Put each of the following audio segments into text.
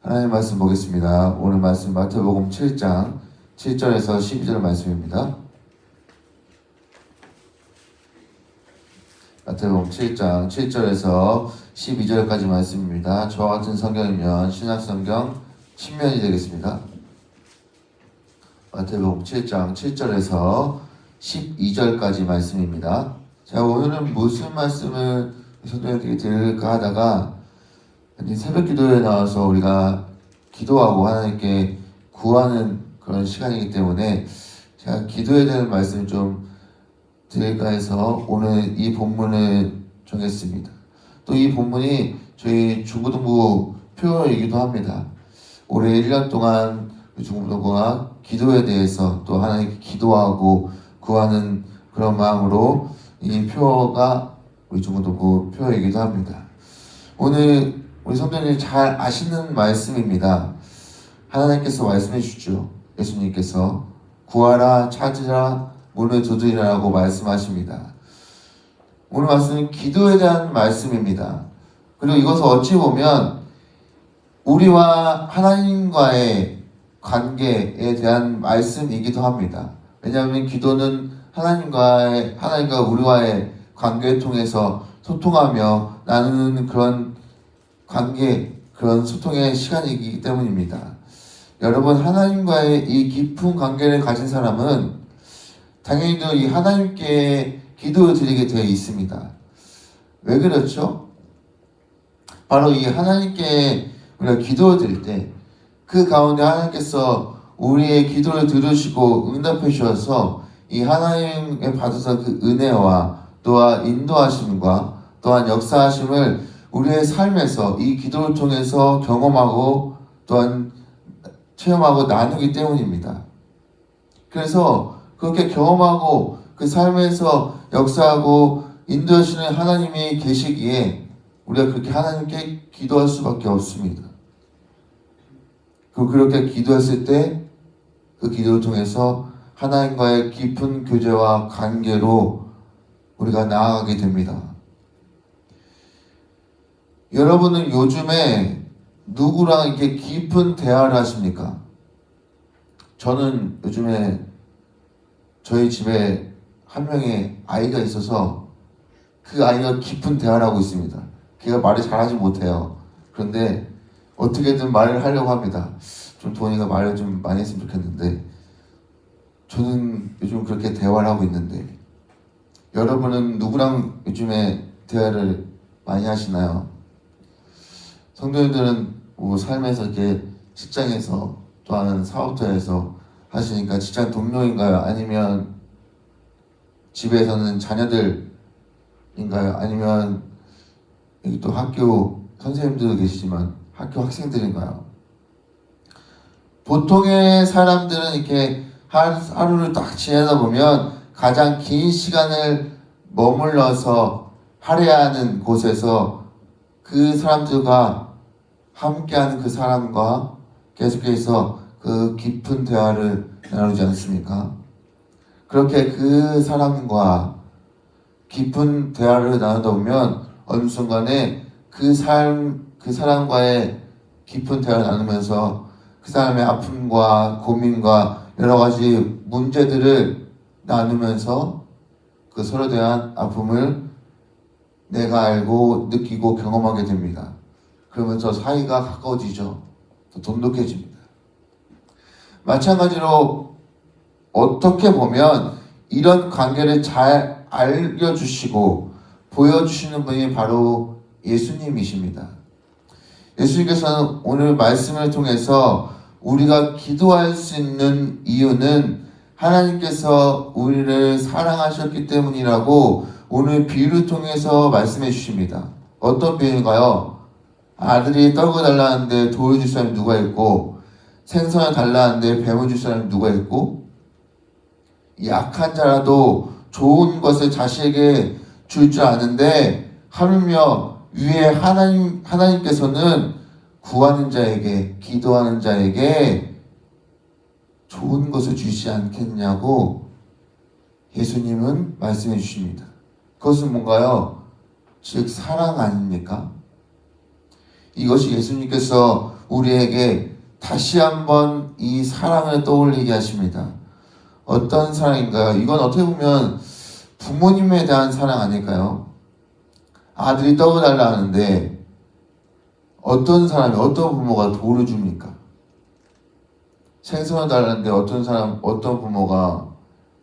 하나님 말씀 보겠습니다. 오늘 말씀 마태복음 7장 7절에서 12절 말씀입니다. 마태복음 7장 7절에서 12절까지 말씀입니다. 저와 같은 성경이면 신약성경 10면이 되겠습니다. 마태복음 7장 7절에서 12절까지 말씀입니다. 자, 오늘은 무슨 말씀을 성도님들에게 드릴까 하다가 새벽 기도에 나와서 우리가 기도하고 하나님께 구하는 그런 시간이기 때문에 제가 기도에 대한 말씀을 좀 드릴까 해서 오늘 이 본문을 정했습니다. 또 이 본문이 저희 중고등부 표이기도 합니다. 올해 1년 동안 중고등부가 기도에 대해서 또 하나님께 기도하고 구하는 그런 마음으로 이 표가 우리 중고등부 표이기도 합니다. 오늘 우리 성도님이 잘 아시는 말씀입니다. 하나님께서 말씀해 주시죠. 예수님께서 구하라 찾으라 문을 두드리라고 말씀하십니다. 오늘 말씀은 기도에 대한 말씀입니다. 그리고 이것을 어찌 보면 우리와 하나님과의 관계에 대한 말씀이기도 합니다. 왜냐하면 기도는 하나님과 우리와의 관계를 통해서 소통하며 나누는 그런 관계, 그런 소통의 시간이기 때문입니다. 여러분, 하나님과의 이 깊은 관계를 가진 사람은 당연히도 이 하나님께 기도를 드리게 되어 있습니다. 왜 그렇죠? 바로 이 하나님께 우리가 기도를 드릴 때 그 가운데 하나님께서 우리의 기도를 들으시고 응답해 주셔서 이 하나님의 받아서 그 은혜와 또한 인도하심과 또한 역사하심을 우리의 삶에서 이 기도를 통해서 경험하고 또한 체험하고 나누기 때문입니다. 그래서 그렇게 경험하고 그 삶에서 역사하고 인도하시는 하나님이 계시기에 우리가 그렇게 하나님께 기도할 수밖에 없습니다. 그렇게 기도했을 때 그 기도를 통해서 하나님과의 깊은 교제와 관계로 우리가 나아가게 됩니다. 여러분은 요즘에 누구랑 이렇게 깊은 대화를 하십니까? 저는 요즘에 저희 집에 한 명의 아이가 있어서 그 아이가 깊은 대화를 하고 있습니다. 걔가 말을 잘하지 못해요. 그런데 어떻게든 말을 하려고 합니다. 좀 도니가 말을 좀 많이 했으면 좋겠는데 저는 요즘 그렇게 대화를 하고 있는데 여러분은 누구랑 요즘에 대화를 많이 하시나요? 성도님들은 뭐 삶에서 이렇게 직장에서 또한 사업자에서 하시니까 직장 동료인가요? 아니면 집에서는 자녀들인가요? 아니면 여기 또 학교 선생님들도 계시지만 학교 학생들인가요? 보통의 사람들은 이렇게 하루를 딱 지내다 보면 가장 긴 시간을 머물러서 할애하는 곳에서 그 사람들과 함께하는 그 사람과 계속해서 그 깊은 대화를 나누지 않습니까? 그렇게 그 사람과 깊은 대화를 나누다 보면 어느 순간에 그 사람과의 깊은 대화를 나누면서 그 사람의 아픔과 고민과 여러 가지 문제들을 나누면서 그 서로에 대한 아픔을 내가 알고 느끼고 경험하게 됩니다. 그러면서 사이가 가까워지죠. 더 돈독해집니다. 마찬가지로 어떻게 보면 이런 관계를 잘 알려주시고 보여주시는 분이 바로 예수님이십니다. 예수님께서는 오늘 말씀을 통해서 우리가 기도할 수 있는 이유는 하나님께서 우리를 사랑하셨기 때문이라고 오늘 비유를 통해서 말씀해 주십니다. 어떤 비유인가요? 아들이 떡을 달라는데 돌을 줄 사람이 누가 있고 생선을 달라는데 뱀을 줄 사람이 누가 있고 약한 자라도 좋은 것을 자식에게 줄 줄 아는데 하물며 위에 하나님께서는 구하는 자에게 기도하는 자에게 좋은 것을 주시지 않겠냐고 예수님은 말씀해 주십니다. 그것은 뭔가요? 즉 사랑 아닙니까? 이것이 예수님께서 우리에게 다시 한번 이 사랑을 떠올리게 하십니다. 어떤 사랑인가요? 이건 어떻게 보면 부모님에 대한 사랑 아닐까요? 아들이 떡을 달라 하는데 어떤 사람이, 어떤 부모가 돌을 줍니까? 생선을 달라는데 어떤 부모가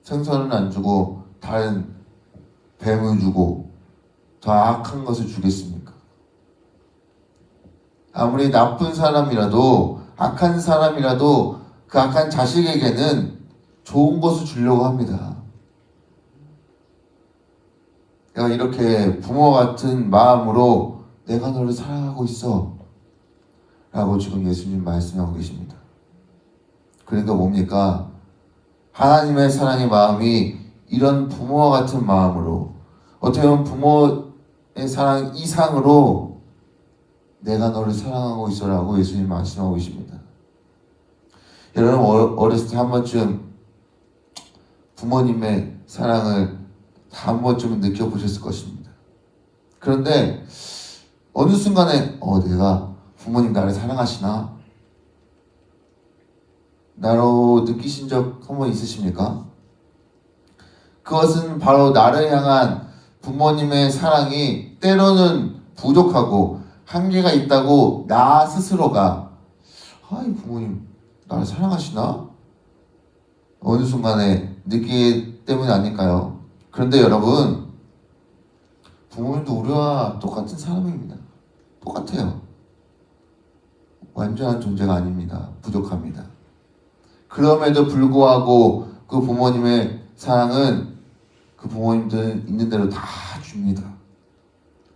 생선을 안 주고 다른 뱀을 주고 더 악한 것을 주겠습니까? 아무리 나쁜 사람이라도, 악한 사람이라도 그 악한 자식에게는 좋은 것을 주려고 합니다. 내가 이렇게 부모 같은 마음으로 내가 너를 사랑하고 있어 라고 지금 예수님 말씀하고 계십니다. 그러니까 뭡니까? 하나님의 사랑의 마음이 이런 부모와 같은 마음으로, 어떻게 보면 부모의 사랑 이상으로 내가 너를 사랑하고 있어라고 예수님 말씀하고 계십니다. 여러분 어렸을 때 한 번쯤 부모님의 사랑을 다 한 번쯤은 느껴보셨을 것입니다. 그런데 어느 순간에 내가 부모님 나를 사랑하시나? 나로 느끼신 적 한 번 있으십니까? 그것은 바로 나를 향한 부모님의 사랑이 때로는 부족하고 한계가 있다고 나 스스로가 이 부모님 나를 사랑하시나? 어느 순간에 느끼기 때문이 아닐까요? 그런데 여러분, 부모님도 우리와 똑같은 사람입니다. 똑같아요. 완전한 존재가 아닙니다. 부족합니다. 그럼에도 불구하고 그 부모님의 사랑은 그 부모님들 있는 대로 다 줍니다.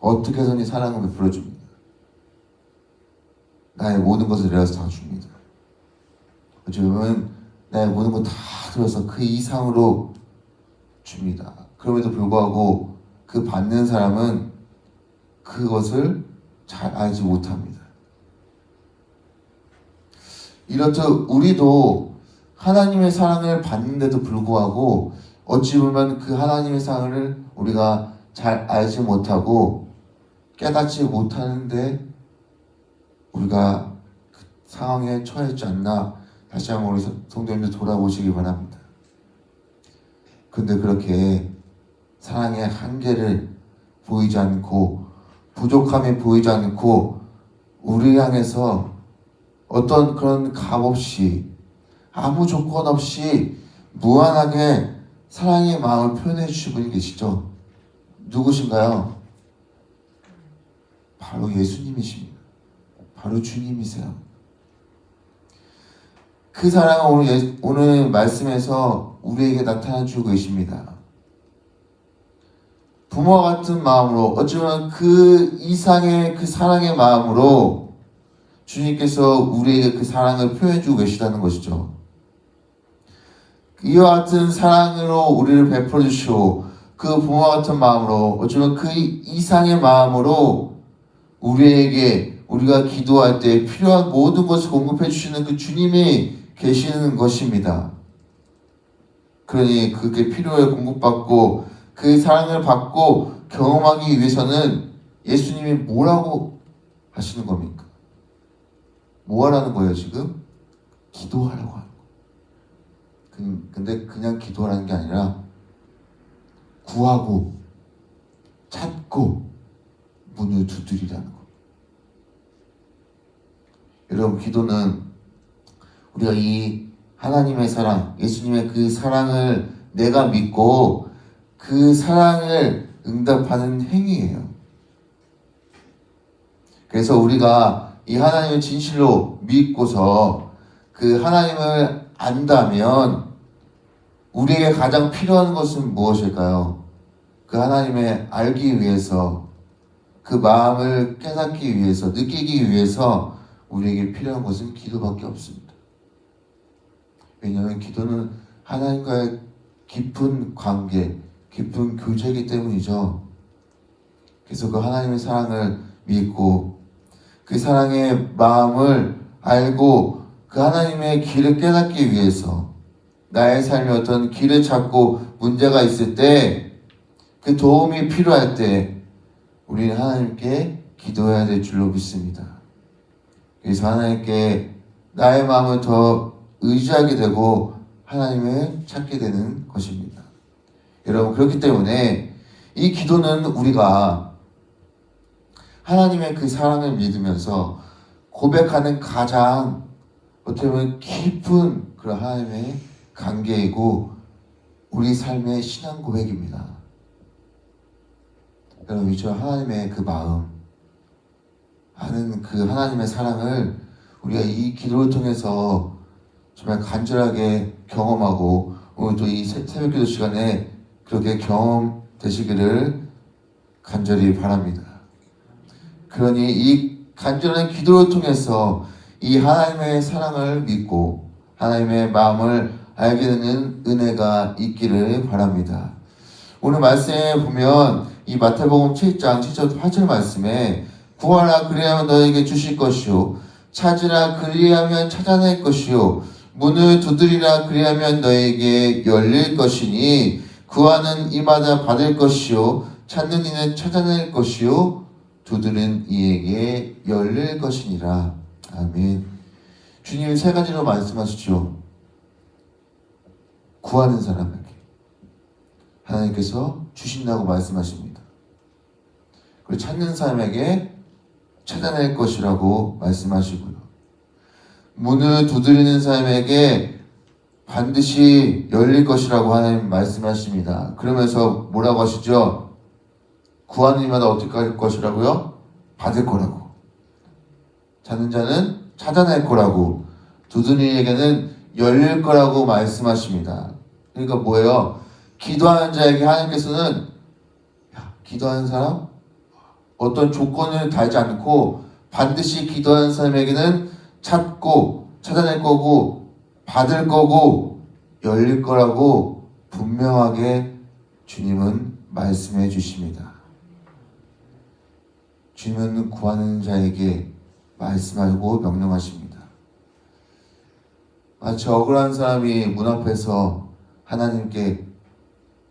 어떻게 해서든 사랑을 베풀어 줍니다. 나의 모든 것을 내어서 다 줍니다. 어쩌면 나의 모든 것 다 들어서 그 이상으로 줍니다. 그럼에도 불구하고 그 받는 사람은 그것을 잘 알지 못합니다. 이렇듯 우리도 하나님의 사랑을 받는데도 불구하고 어찌 보면 그 하나님의 사랑을 우리가 잘 알지 못하고 깨닫지 못하는데 우리가 그 상황에 처했지 않나, 다시 한번 우리 성도님들 돌아보시기 바랍니다. 근데 그렇게 사랑의 한계를 보이지 않고 부족함이 보이지 않고 우리 향해서 어떤 그런 값 없이 아무 조건 없이 무한하게 사랑의 마음을 표현해 주신 분이 계시죠? 누구신가요? 바로 예수님이십니다. 바로 주님이세요. 그 사랑은 오늘 말씀에서 우리에게 나타나주고 계십니다. 부모와 같은 마음으로, 어쩌면 그 이상의 그 사랑의 마음으로 주님께서 우리에게 그 사랑을 표현해주고 계시다는 것이죠. 이와 같은 사랑으로 우리를 베풀어 주시고 그 부모와 같은 마음으로, 어쩌면 그 이상의 마음으로 우리에게 우리가 기도할 때 필요한 모든 것을 공급해 주시는 그 주님이 계시는 것입니다. 그러니 그게 필요에 공급받고 그 사랑을 받고 경험하기 위해서는 예수님이 뭐라고 하시는 겁니까? 뭐 하라는 거예요 지금? 기도하라고 하는 거예요. 근데 그냥 기도하라는 게 아니라 구하고 찾고 문을 두드리라는 거예요. 여러분, 기도는 우리가 이 하나님의 사랑, 예수님의 그 사랑을 내가 믿고 그 사랑을 응답하는 행위예요. 그래서 우리가 이 하나님을 진실로 믿고서 그 하나님을 안다면 우리에게 가장 필요한 것은 무엇일까요? 그 하나님을 알기 위해서, 그 마음을 깨닫기 위해서, 느끼기 위해서 우리에게 필요한 것은 기도밖에 없습니다. 왜냐하면 기도는 하나님과의 깊은 관계, 깊은 교제이기 때문이죠. 그래서 그 하나님의 사랑을 믿고 그 사랑의 마음을 알고 그 하나님의 길을 깨닫기 위해서 나의 삶에 어떤 길을 찾고 문제가 있을 때, 그 도움이 필요할 때 우리는 하나님께 기도해야 될 줄로 믿습니다. 그래서 하나님께 나의 마음을 더 의지하게 되고 하나님을 찾게 되는 것입니다. 여러분, 그렇기 때문에 이 기도는 우리가 하나님의 그 사랑을 믿으면서 고백하는 가장 어떻게 보면 깊은 그런 하나님의 관계이고 우리 삶의 신앙 고백입니다. 여러분, 저 하나님의 그 마음, 하는 그 하나님의 사랑을 우리가 이 기도를 통해서 정말 간절하게 경험하고 오늘 또 이 새벽기도 시간에 그렇게 경험되시기를 간절히 바랍니다. 그러니 이 간절한 기도를 통해서 이 하나님의 사랑을 믿고 하나님의 마음을 알게 되는 은혜가 있기를 바랍니다. 오늘 말씀에 보면 이 마태복음 7장 7절 8절 말씀에 구하라 그리하면 너에게 주실 것이요 찾으라 그리하면 찾아낼 것이요 문을 두드리라 그리하면 너에게 열릴 것이니 구하는 이마다 받을 것이요 찾는 이는 찾아낼 것이요 두드린 이에게 열릴 것이니라. 아멘. 주님 세 가지로 말씀하시죠. 구하는 사람에게 하나님께서 주신다고 말씀하십니다. 그리고 찾는 사람에게 찾아낼 것이라고 말씀하시고요. 문을 두드리는 사람에게 반드시 열릴 것이라고 하나님 말씀하십니다. 그러면서 뭐라고 하시죠? 구하는 이마다 어떻게 할 것이라고요? 받을 거라고. 찾는 자는 찾아낼 거라고. 두드리는 이에게는 열릴 거라고 말씀하십니다. 그러니까 뭐예요? 기도하는 자에게 하나님께서는 기도하는 사람? 어떤 조건을 달지 않고 반드시 기도하는 사람에게는 찾고 찾아낼 거고 받을 거고 열릴 거라고 분명하게 주님은 말씀해 주십니다. 주님은 구하는 자에게 말씀하고 명령하십니다. 마치 억울한 사람이 문 앞에서 하나님께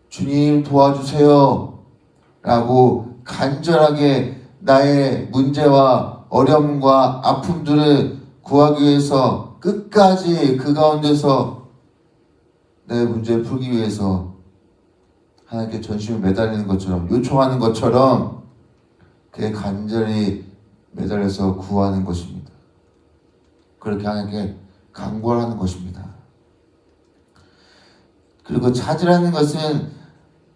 주님 도와주세요 라고 간절하게 나의 문제와 어려움과 아픔들을 구하기 위해서 끝까지 그 가운데서 내 문제를 풀기 위해서 하나님께 전심을 매달리는 것처럼 요청하는 것처럼 그에 간절히 매달려서 구하는 것입니다. 그렇게 하나님께 간구하는 것입니다. 그리고 찾으라는 것은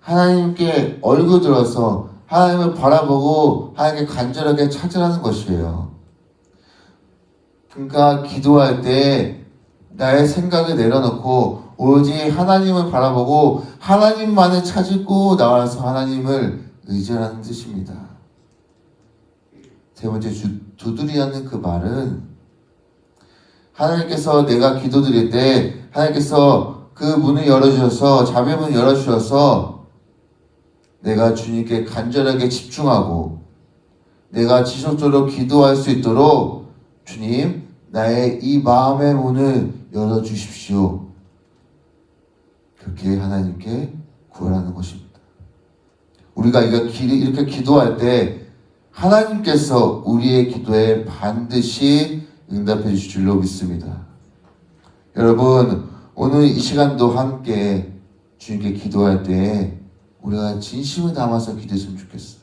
하나님께 얼굴 들어서 하나님을 바라보고 하나님께 간절하게 찾으라는 것이에요. 그러니까 기도할 때 나의 생각을 내려놓고 오로지 하나님을 바라보고 하나님만을 찾고 나와서 하나님을 의지하는 뜻입니다. 세 번째, 두드리라는 그 말은 하나님께서 내가 기도드릴 때 하나님께서 그 문을 열어주셔서 자비문을 열어주셔서 내가 주님께 간절하게 집중하고 내가 지속적으로 기도할 수 있도록 주님 나의 이 마음의 문을 열어주십시오. 그렇게 하나님께 구하라는 것입니다. 우리가 이렇게 기도할 때 하나님께서 우리의 기도에 반드시 응답해 주실 줄로 믿습니다. 여러분, 오늘 이 시간도 함께 주님께 기도할 때 우리가 진심을 담아서 기도했으면 좋겠어요.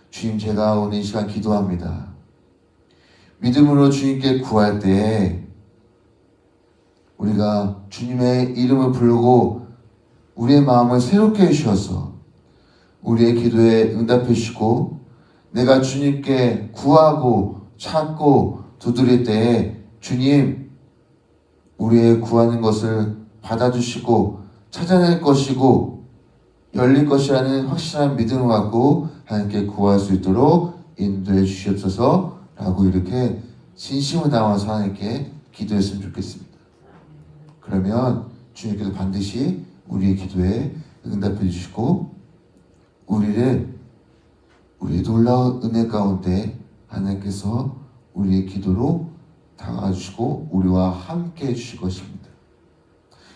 주님, 제가 오늘 이 시간 기도합니다. 믿음으로 주님께 구할 때 우리가 주님의 이름을 부르고 우리의 마음을 새롭게 해주셔서 우리의 기도에 응답해 주시고 내가 주님께 구하고 찾고 두드릴 때에 주님 우리의 구하는 것을 받아주시고 찾아낼 것이고 열릴 것이라는 확실한 믿음을 갖고 하나님께 구할 수 있도록 인도해 주시옵소서 라고 이렇게 진심을 담아서 하나님께 기도했으면 좋겠습니다. 그러면 주님께서 반드시 우리의 기도에 응답해 주시고 우리의 놀라운 은혜 가운데 하나님께서 우리의 기도로 다가와주시고 우리와 함께 해주실 것입니다.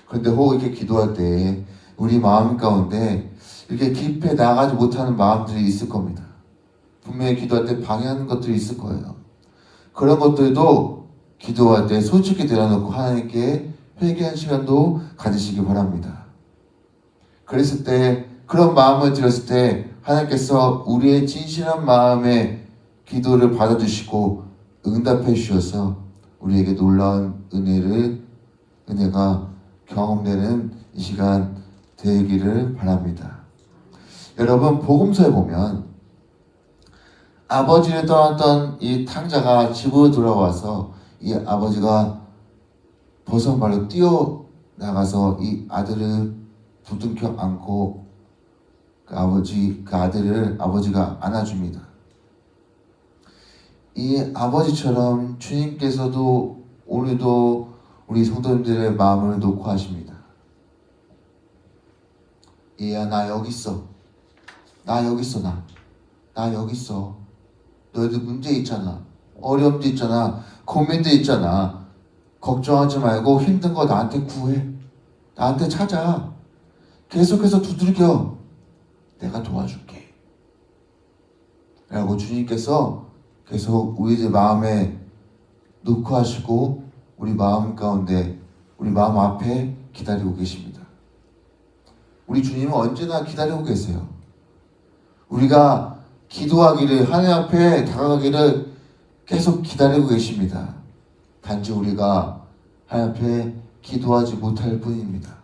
그런데 혹 이렇게 기도할 때 우리 마음 가운데 이렇게 깊이 나가지 못하는 마음들이 있을 겁니다. 분명히 기도할 때 방해하는 것들이 있을 거예요. 그런 것들도 기도할 때 솔직히 내려놓고 하나님께 회개한 시간도 가지시기 바랍니다. 그랬을 때 그런 마음을 드렸을 때 하나님께서 우리의 진실한 마음의 기도를 받아주시고 응답해 주셔서 우리에게 놀라운 은혜가 경험되는 이 시간 되기를 바랍니다. 여러분, 복음서에 보면 아버지를 떠났던 이 탕자가 집으로 돌아와서 이 아버지가 버선발로 뛰어나가서 이 아들을 부둥켜 안고 그 아들을 아버지가 안아줍니다. 이 아버지처럼 주님께서도 오늘도 우리 성도님들의 마음을 놓고 하십니다. 얘야, 나 여기 있어. 나 여기 있어. 나 여기 있어. 너희들 문제 있잖아. 어려움도 있잖아. 고민도 있잖아. 걱정하지 말고 힘든 거 나한테 구해. 나한테 찾아. 계속해서 두들겨. 내가 도와줄게. 라고 주님께서 계속 우리들 마음에 놓고 하시고 우리 마음 가운데, 우리 마음 앞에 기다리고 계십니다. 우리 주님은 언제나 기다리고 계세요. 우리가 기도하기를, 하나님 앞에 다가가기를 계속 기다리고 계십니다. 단지 우리가 하나님 앞에 기도하지 못할 뿐입니다.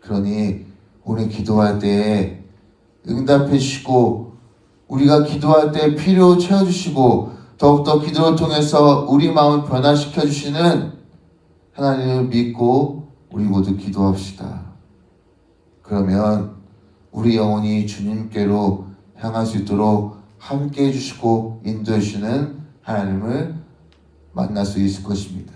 그러니 오늘 기도할 때 응답해 주시고, 우리가 기도할 때 필요 채워주시고, 더욱더 기도를 통해서 우리 마음을 변화시켜 주시는 하나님을 믿고 우리 모두 기도합시다. 그러면 우리 영혼이 주님께로 향할 수 있도록 함께 해주시고 인도해 주시는 하나님을 만날 수 있을 것입니다.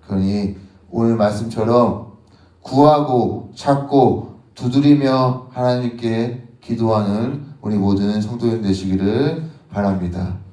그러니 오늘 말씀처럼 구하고 찾고 두드리며 하나님께 기도하는 우리 모든 성도님 되시기를 바랍니다.